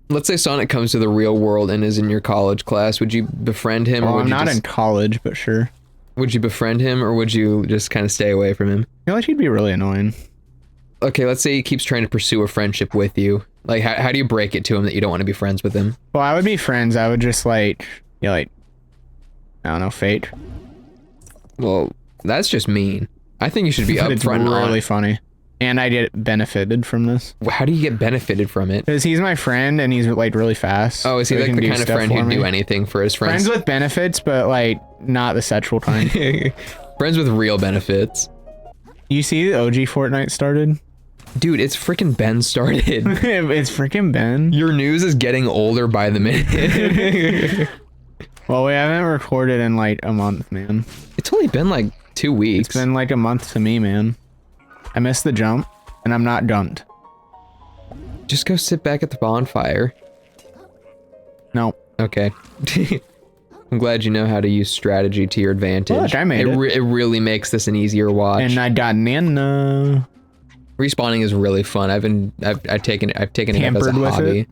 Let's say Sonic comes to the real world and is in your college class. Would you befriend him? Well, or would I'm you not just, in college, but sure. Would you befriend him or would you just kind of stay away from him? I feel like he'd be really annoying. Okay, let's say he keeps trying to pursue a friendship with you. Like, how do you break it to him that you don't want to be friends with him? Well, I would be friends. I would just like, I don't know, fate. Well, that's just mean. I think you should be But it's upfront and really honest. funny. And I get benefited from this. How do you get benefited from it? Because he's my friend and he's like really fast. Oh, is he so like can the do kind of stuff friend for who'd do me. anything for his friends? Friends with benefits, but like not the sexual kind. Friends with real benefits. You see the OG Fortnite started? Dude, it's freaking Ben started. It's freaking Ben. Your news is getting older by the minute. Well, we haven't recorded in like a month, man. It's only been like 2 weeks. It's been like a month to me, man. I missed the jump, and I'm not dumped. Just go sit back at the bonfire. No. Okay. I'm glad you know how to use strategy to your advantage. Look, I made it. It really makes this an easier watch. And I got Nana. Respawning is really fun. I've taken it up as a Tampered with hobby. it?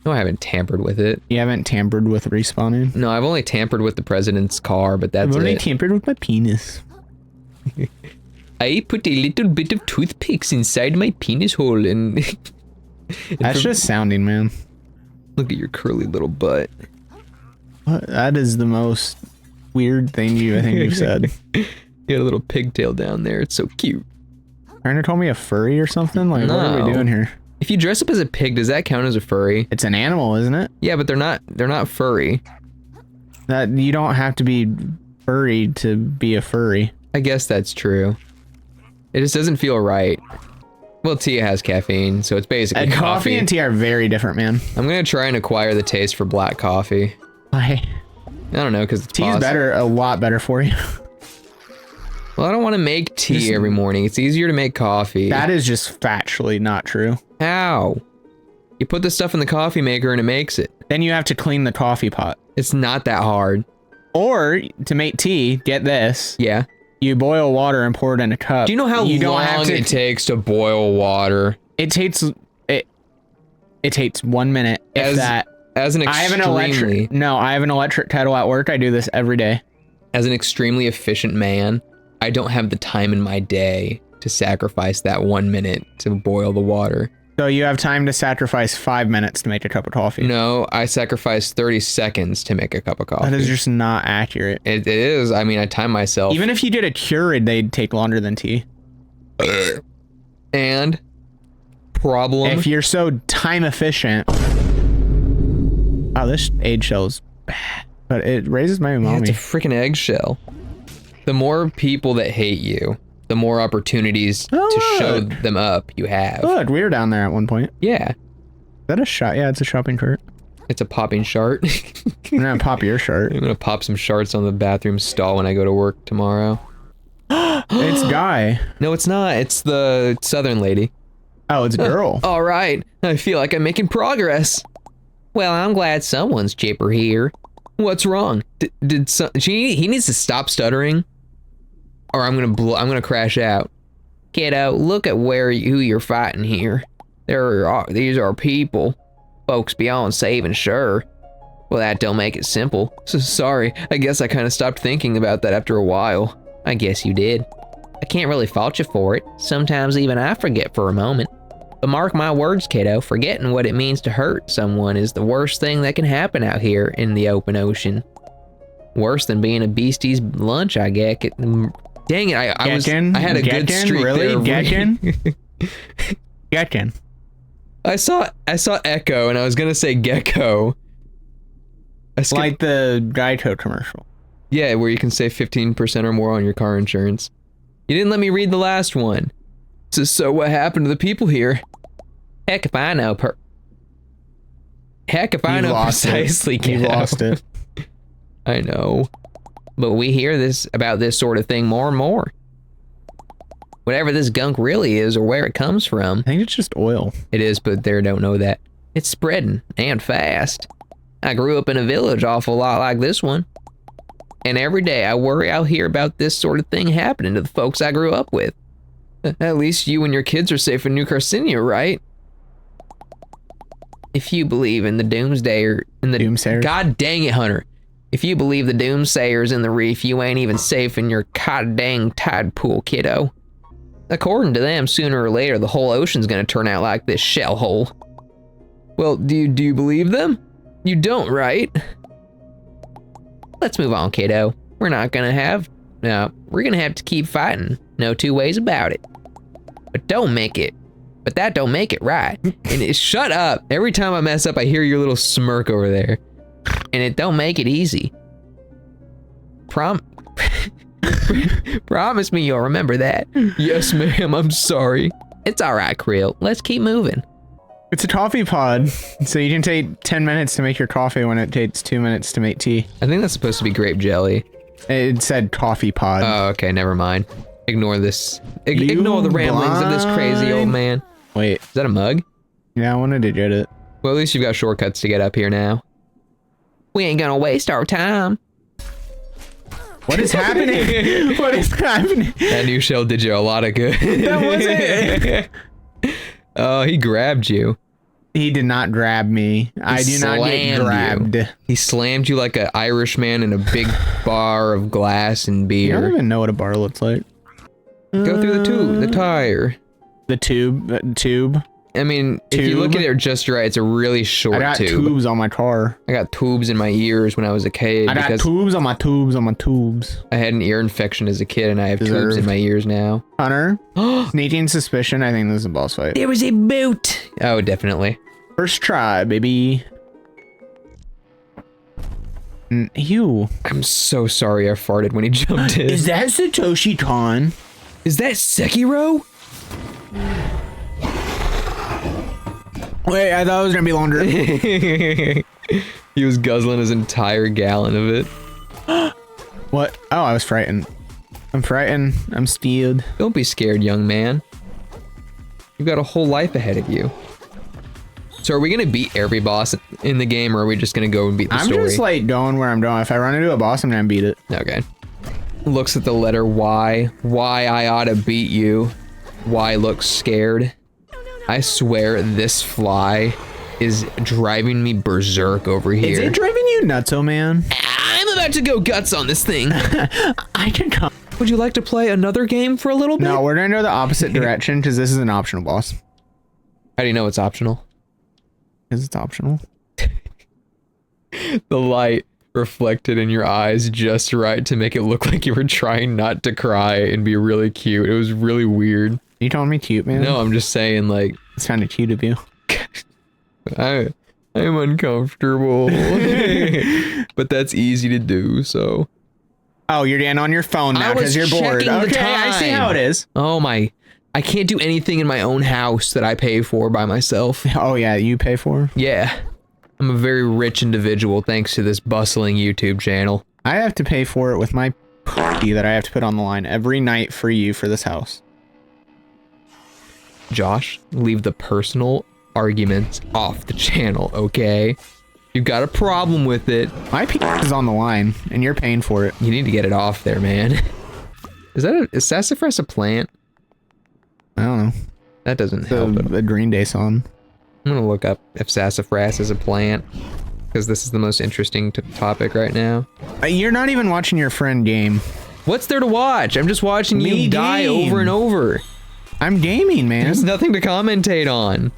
No, I haven't tampered with it. You haven't tampered with respawning? No, I've only tampered with the president's car, but that's I've only it. tampered with my penis. I put a little bit of toothpicks inside my penis hole and... That's just sounding, man. Look at your curly little butt. What? That is the most weird thing I think you've said. You got a little pigtail down there. It's so cute. Trying to call me a furry or something? Like, what are we No. doing here? If you dress up as a pig, does that count as a furry? It's an animal, isn't it? Yeah, but they're not furry. That you don't have to be furry to be a furry. I guess that's true. It just doesn't feel right. Well, tea has caffeine, so it's basically Coffee and tea are very different, man. I'm gonna try and acquire the taste for black coffee. Why? I don't know, because it's Tea's possible. better, a lot better for you. Well, I don't want to make tea every morning. It's easier to make coffee. That is just factually not true. How? You put the stuff in the coffee maker and it makes it. Then you have to clean the coffee pot. It's not that hard. Or to make tea, get this. Yeah. You boil water and pour it in a cup. Do you know how long it takes to boil water? It takes 1 minute. If that. As an I have an electric kettle at work. I do this every day. As an extremely efficient man, I don't have the time in my day to sacrifice that 1 minute to boil the water. So you have time to sacrifice 5 minutes to make a cup of coffee. No, I sacrifice 30 seconds to make a cup of coffee. That is just not accurate. It is. I mean, I time myself. Even if you did a Keurig, they'd take longer than tea. And problem. If you're so time efficient. Wow, this eggshell's bad. But it raises my Yeah, umami. it's a freaking eggshell. The more people that hate you, the more opportunities to show them up you have. Look, we were down there at one point. Yeah. Is that a shot? Yeah, it's a shopping cart. It's a popping shart. I'm gonna pop your shirt. I'm gonna pop some sharts on the bathroom stall when I go to work tomorrow. It's Guy. No, it's not. It's the southern lady. Oh, it's a girl. All right. I feel like I'm making progress. Well, I'm glad someone's chipper here. What's wrong? He needs to stop stuttering, or I'm gonna crash out. Kiddo, look at who you're fighting here. These are people, folks beyond saving, sure. Well, that don't make it simple. So sorry. I guess I kind of stopped thinking about that after a while. I guess you did. I can't really fault you for it. Sometimes even I forget for a moment. But mark my words, kiddo, forgetting what it means to hurt someone is the worst thing that can happen out here in the open ocean. Worse than being a beastie's lunch, I guess. Dang it, I had a good streak really? there. Getkin. I saw Echo and I was gonna say Gecko. Like the Geico commercial. Yeah, where you can save 15% or more on your car insurance. You didn't let me read the last one. So what happened to the people here? Heck if I know precisely. You lost it. I know. But we hear about this sort of thing more and more. Whatever this gunk really is or where it comes from. I think it's just oil. It is, but they don't know that. It's spreading, and fast. I grew up in a village awful lot like this one. And every day I worry I'll hear about this sort of thing happening to the folks I grew up with. At least you and your kids are safe in New Carcinia, right? If you believe in the doomsdayer, in the Doomsayers? God dang it, Hunter. If you believe the doomsayers in the reef, you ain't even safe in your god dang tide pool, kiddo. According to them, sooner or later, the whole ocean's gonna turn out like this shell hole. Well, do you believe them? You don't, right? Let's move on, kiddo. We're gonna have to keep fighting. No two ways about it. But that don't make it right. And shut up. Every time I mess up, I hear your little smirk over there. And it don't make it easy. Promise me you'll remember that. Yes, ma'am, I'm sorry. It's all right, Krill. Let's keep moving. It's a coffee pod, so you can take 10 minutes to make your coffee when it takes 2 minutes to make tea. I think that's supposed to be grape jelly. It said coffee pod. Oh, okay, never mind. Ignore this. Ignore the ramblings of this crazy old man. Wait. Is that a mug? Yeah, I wanted to get it. Well, at least you've got shortcuts to get up here now. We ain't gonna waste our time. What is happening? What is happening? That new shell did you a lot of good. That wasn't it. Oh, he grabbed you. He did not grab me. I do not get grabbed. You. He slammed you like an Irishman in a big bar of glass and beer. I don't even know what a bar looks like. Go through the tire. The tube. I mean, if you look at it just right, it's a really short tube. I got tubes on my car. I got tubes in my ears when I was a kid. I got tubes on my tubes. I had an ear infection as a kid, and I have tubes in my ears now. Hunter, sneaking suspicion. I think this is a boss fight. There was a boot. Oh, definitely. First try, baby. Ew. I'm so sorry I farted when he jumped in. Is that Satoshi Kon? Is that Sekiro? Wait, I thought it was gonna be longer. He was guzzling his entire gallon of it. What? Oh, I was frightened. I'm frightened. I'm scared. Don't be scared, young man. You've got a whole life ahead of you. So are we gonna beat every boss in the game, or are we just gonna go and beat the story? I'm just like going where I'm going. If I run into a boss, I'm gonna beat it. Okay. Looks at the letter Y. Why I oughta beat you. Y looks scared. I swear this fly is driving me berserk over here. Is it driving you nutso, man? I'm about to go guts on this thing. I can come. Would you like to play another game for a little bit? No, we're gonna go the opposite direction because this is an optional boss. How do you know it's optional? Because it's optional. The light reflected in your eyes just right to make it look like you were trying not to cry and be really cute. It was really weird. You calling me cute, man? No, I'm just saying, like... It's kind of cute of you. I'm uncomfortable. But that's easy to do, so... Oh, you're getting on your phone now because you're bored. Okay, I see how it is. Oh my... I can't do anything in my own house that I pay for by myself. Oh yeah, you pay for? Yeah. I'm a very rich individual thanks to this bustling YouTube channel. I have to pay for it with my pussy that I have to put on the line every night for you for this house. Josh, leave the personal arguments off the channel, okay? You've got a problem with it. My penis is on the line, and you're paying for it. You need to get it off there, man. Is sassafras a plant? I don't know. That doesn't help it. A Green Day song. I'm gonna look up if sassafras is a plant, because this is the most interesting topic right now. You're not even watching your friend game. What's there to watch? I'm just watching you die over and over. I'm gaming, man. There's nothing to commentate on.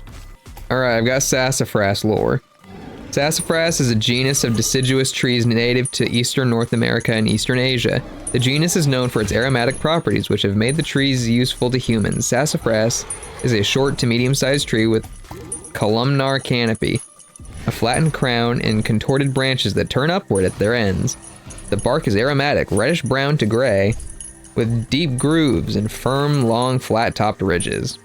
Alright, I've got sassafras lore. Sassafras is a genus of deciduous trees native to eastern North America and eastern Asia. The genus is known for its aromatic properties, which have made the trees useful to humans. Sassafras is a short to medium-sized tree with columnar canopy, a flattened crown, and contorted branches that turn upward at their ends. The bark is aromatic, reddish-brown to gray, with deep grooves and firm, long, flat-topped ridges.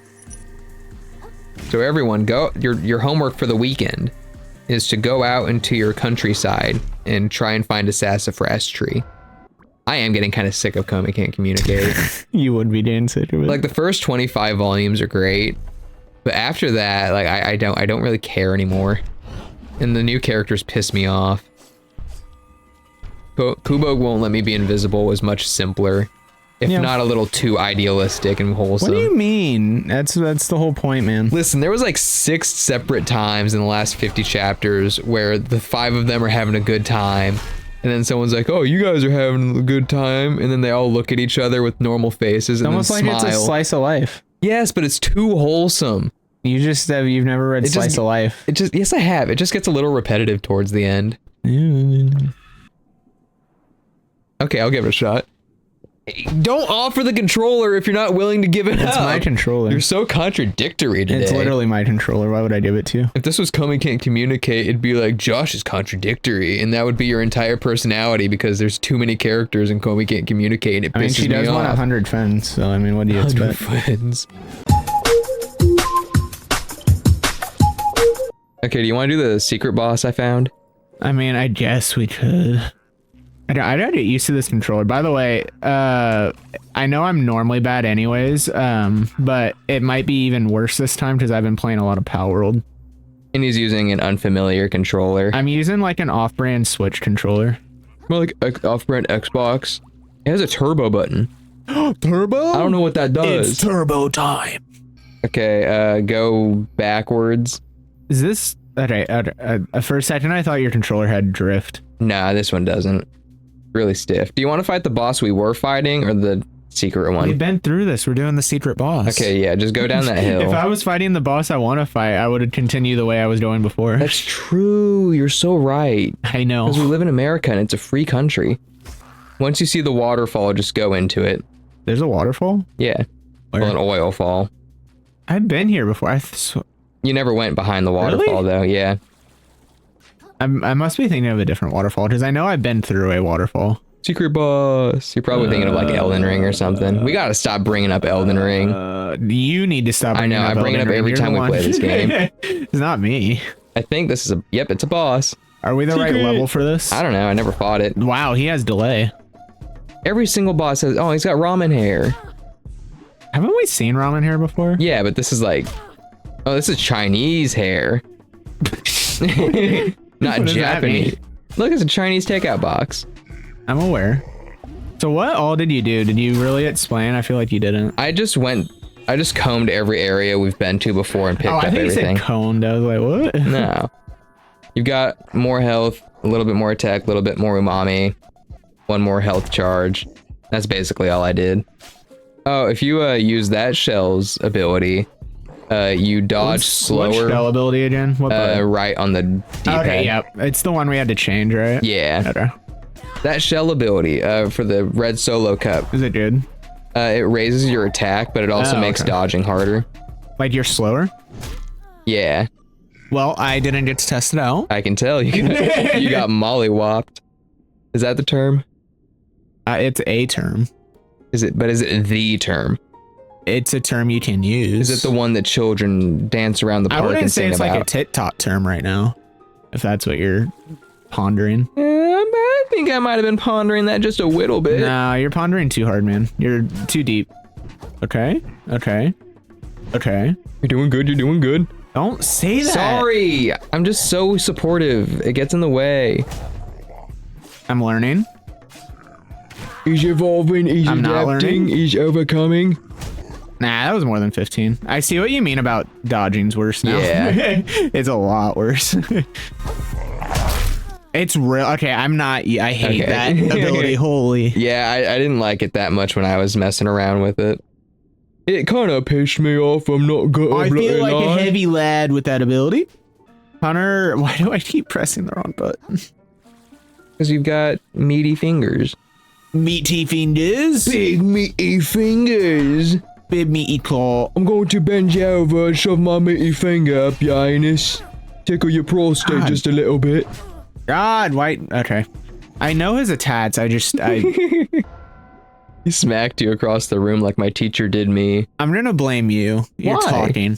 So everyone, your homework for the weekend is to go out into your countryside and try and find a sassafras tree. I am getting kind of sick of Koma Can't Communicate. You would be damn sick of it. Like the first 25 volumes are great, but after that, like I don't really care anymore. And the new characters piss me off. Kubo won't let me be invisible was much simpler. if not a little too idealistic and wholesome. What do you mean? That's the whole point, man. Listen, there was like 6 separate times in the last 50 chapters where the 5 of them are having a good time, and then someone's like, "Oh, you guys are having a good time," and then they all look at each other with normal faces and almost then like smile. it's a slice of life. Yes, but it's too wholesome. You've never read Slice of Life. Yes, I have. It just gets a little repetitive towards the end. Okay, I'll give it a shot. Don't offer the controller if you're not willing to give it up. It's my controller. You're so contradictory today. It's literally my controller. Why would I give it to you? If this was Comey Can't Communicate, it'd be like, Josh is contradictory, and that would be your entire personality because there's too many characters in Comey Can't Communicate, and it pisses me off. she does want 100 friends, so I mean, what do you expect? 100 friends. Okay, do you want to do the secret boss I found? I mean, I guess we could. I gotta get used to this controller. By the way, I know I'm normally bad anyways, but it might be even worse this time because I've been playing a lot of Power World. And he's using an unfamiliar controller. I'm using like an off-brand Switch controller. More like off-brand Xbox. It has a turbo button. Turbo? I don't know what that does. It's turbo time. Okay, go backwards. Is this... Okay, for a second I thought your controller had drift. Nah, this one doesn't. Really stiff. Do you want to fight the boss we were fighting or the secret one? We've been through this. We're doing the secret boss. Okay, yeah, just go down that hill. If I was fighting the boss I want to fight, I would continue the way I was going before. That's true. You're so right. I know. Because we live in America and it's a free country. Once you see the waterfall, just go into it. There's a waterfall? Yeah. Where? Well, an oil fall. I've been here before. You never went behind the waterfall, though. Yeah. I must be thinking of a different waterfall because I know I've been through a waterfall. Secret boss. You're probably thinking of like Elden Ring or something. We gotta stop bringing up Elden Ring. You need to stop. I know. I bring it up every time we play this game. It's not me. I think this is a. Yep, it's a boss. Are we the right level for this? I don't know. I never fought it. Wow, he has delay. Every single boss has. Oh, he's got ramen hair. Haven't we seen ramen hair before? Yeah, but this is like. Oh, this is Chinese hair. Not Japanese. Look, it's a Chinese takeout box. I'm aware. So what all did you do? Did you really explain? I feel like you didn't. I just combed every area we've been to before and picked up everything. You said coned. I was like, what? No. You've got more health, a little bit more attack, a little bit more umami, 1 more health charge. That's basically all I did. Oh, if you use that shell's ability, you dodge slower. What shell ability again? What right on the D-pad. Okay, yep. It's the one we had to change, right? Yeah. Okay. That shell ability for the red solo cup. Is it good? It raises your attack, but it also makes dodging harder. Like you're slower? Yeah. Well, I didn't get to test it out. I can tell you got mollywopped. Is that the term? It's a term. But is it the term? It's a term you can use. Is it the one that children dance around the park and sing about? I wouldn't say it's like a TikTok term right now, if that's what you're pondering. I think I might have been pondering that just a little bit. No, you're pondering too hard, man. You're too deep. Okay. You're doing good. You're doing good. Don't say that. Sorry. I'm just so supportive. It gets in the way. I'm learning. He's evolving. He's adapting. He's overcoming. Nah, that was more than 15. I see what you mean about dodging's worse now. Yeah. It's a lot worse. It's real. Okay, I'm not. I hate that ability. Holy. Yeah, I didn't like it that much when I was messing around with it. It kind of pissed me off. I'm not good. I feel like a heavy lad with that ability. Hunter, why do I keep pressing the wrong button? Because you've got meaty fingers. Meaty fingers? Big meaty fingers. Big meaty claw. I'm going to bend you over and shove my meaty finger up your anus. Tickle your prostate just a little bit. God, why? Okay. I know his attacks. He smacked you across the room like my teacher did me. I'm gonna blame you. You're talking.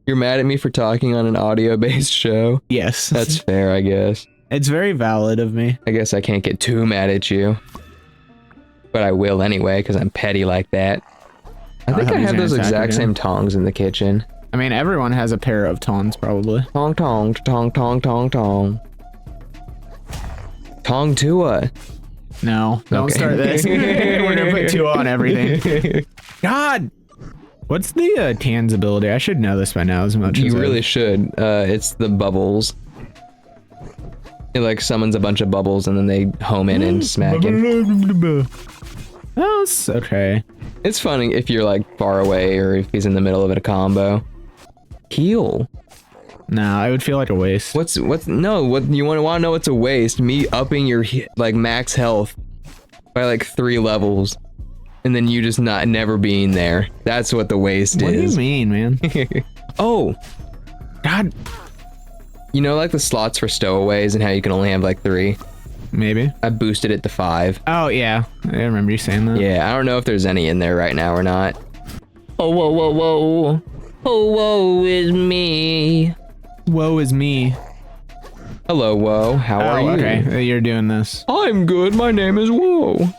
You're mad at me for talking on an audio-based show? Yes. That's fair, I guess. It's very valid of me. I guess I can't get too mad at you. But I will anyway, because I'm petty like that. I think I have those exact same tongs in the kitchen. I mean, everyone has a pair of tongs, probably. Tong, tong, tong, tong, tong, tong. Tong Tua. No, don't Okay. start this. We're gonna put 2 on everything. God, what's the Tan's ability? I should know this by now as much as You really should. It's the bubbles. It like summons a bunch of bubbles and then they home in and smack him. Oh, it's okay. It's funny if you're like far away or if he's in the middle of a combo. Heal. No, I would feel like a waste. What you want to know what's a waste? Me upping your like max health by like 3 levels and then you just never being there. That's what the waste What is. do you mean, man? Oh, God. you know like the slots for stowaways and how you can only have like 3? Maybe. I boosted it to 5. Oh, yeah. I remember you saying that. Yeah, I don't know if there's any in there right now or not. Oh, whoa, whoa, whoa. Oh, woe is me. Woe is me. Hello, Woe. How are you? Okay. You're doing this. I'm good. My name is Woe.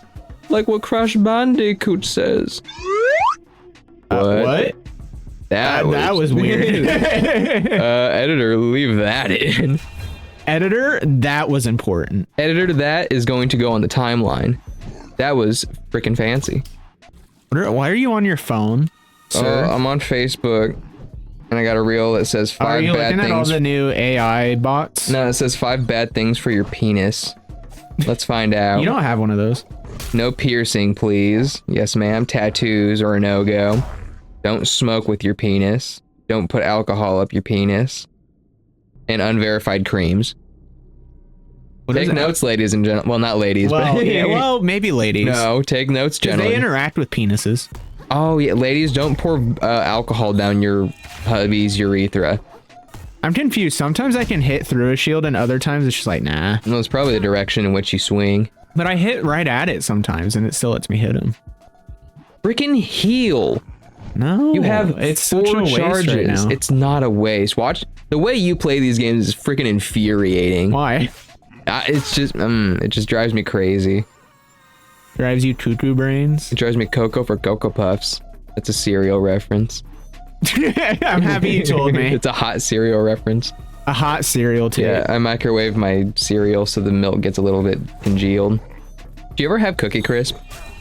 Like what Crash Bandicoot says. What? That was weird. Editor, leave that in. Editor, that was important. Editor, that is going to go on the timeline. That was freaking fancy. Why are you on your phone, sir? I'm on Facebook, and I got a reel that says 5 Are you bad looking things. at all the new AI bots? No, it says 5 bad things for your penis. Let's find out. You don't have one of those. No piercing, please. Yes, ma'am. Tattoos are a no-go. Don't smoke with your penis. Don't put alcohol up your penis. And unverified creams. Take notes, ladies and gentlemen. Well, not ladies, Well, but yeah, well, maybe ladies. no, take notes, 'Cause gentlemen. they interact with penises. Oh yeah, ladies, don't pour alcohol down your hubby's urethra. I'm confused. Sometimes I can hit through a shield, and other times it's just like, nah. Well, it's probably the direction in which you swing. But I hit right at it sometimes, and it still lets me hit him. Freaking heal. No, You have it's 4 such a waste charges. right now. It's not a waste. Watch the way you play these games is freaking infuriating. Why? It's just, it just drives me crazy. Drives you cuckoo brains. It drives me Cocoa for Cocoa Puffs. That's a cereal reference. I'm happy you told me. It's a hot cereal reference. A hot cereal too. Yeah, I microwave my cereal so the milk gets a little bit congealed. Do you ever have Cookie Crisp?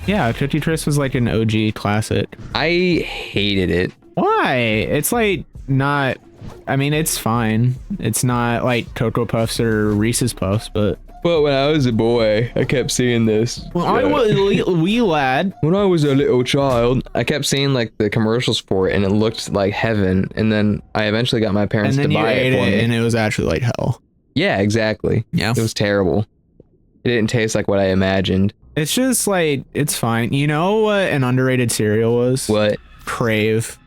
Yeah, Cookie Crisp was like an OG classic. I hated it. Why? It's like not. I mean, it's fine. It's not like Cocoa Puffs or Reese's Puffs, but. But when I was a boy, I kept seeing this. Well, I was a wee lad. When I was a little child, I kept seeing like the commercials for it, and it looked like heaven. And then I eventually got my parents And then to you buy ate it for me. and it was actually like hell. Yeah, exactly. Yeah. It was terrible. It didn't taste like what I imagined. It's just like, it's fine. You know what an underrated cereal was? What? Crave.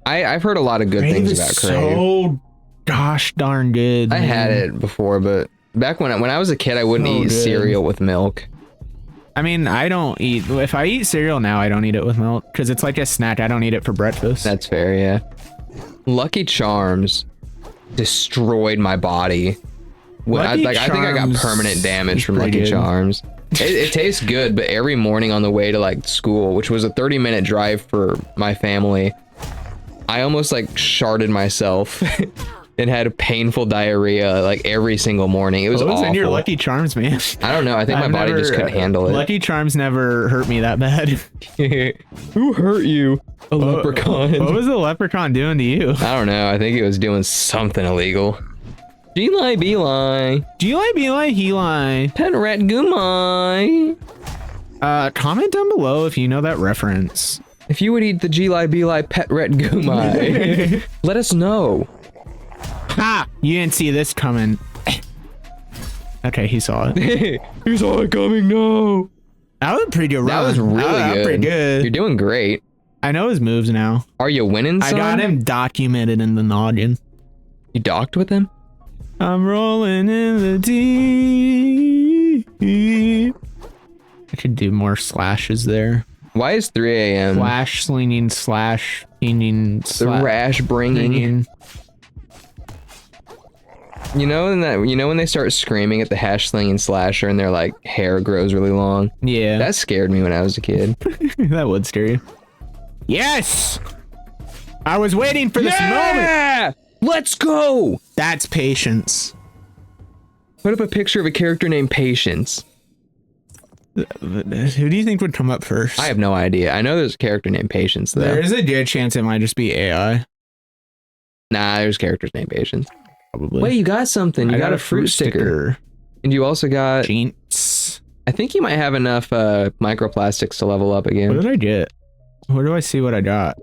I've heard a lot of good things is about Crave. so gosh darn good. I had it before, but back when I was a kid, I wouldn't So eat good. cereal with milk. I mean, I don't eat. If I eat cereal now, I don't eat it with milk because it's like a snack. I don't eat it for breakfast. That's fair, yeah. Lucky Charms destroyed my body. When I Lucky think I got Charms permanent damage from pretty Lucky good. Charms. It tastes good, but every morning on the way to like school, which was a 30-minute drive for my family, I almost like sharded myself and had a painful diarrhea like every single morning. It was What was awful. in your Lucky Charms, man? I don't know. I think my body just couldn't handle it. Lucky Charms never hurt me that bad. Who hurt you? A leprechaun. What was the leprechaun doing to you? I don't know. I think it was doing something illegal. G-lie, B-lie. G-lie, B-lie, he-lie. Pet rat goomai. Comment down below if you know that reference. If you would eat the G-lie, B-lie, pet rat goomai, let us know. Ha! You didn't see this coming. Okay, he saw it. You saw it coming, no. That was a pretty good run. That was really That was good. pretty good. You're doing great. I know his moves now. Are you winning, son? I got him documented in the noggin. You docked with him? I'm rolling in the deep. I could do more slashes there. Why is 3 a.m.? Flash slinging slash slinging The rash bringing. You know when they start screaming at the hash slinging slasher and their like hair grows really long? Yeah, That scared me when I was a kid. that would scare you. Yes, I was waiting for this moment. Yeah! Let's go! That's patience. Put up a picture of a character named Patience. Who do you think would come up first? I have no idea. I know there's a character named Patience, though. There is a good chance it might just be AI. Nah, there's characters named Patience. Probably. Wait, you got something. You got a fruit sticker. And you also got... Jinx. I think you might have enough microplastics to level up again. What did I get? Where do I see what I got?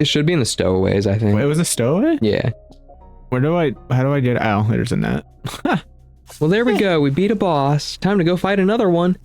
It should be in the stowaways, I think. Wait, it was a stowaway? Yeah. How do I get... Oh, there's a net. Well, there we go. We beat a boss. Time to go fight another one.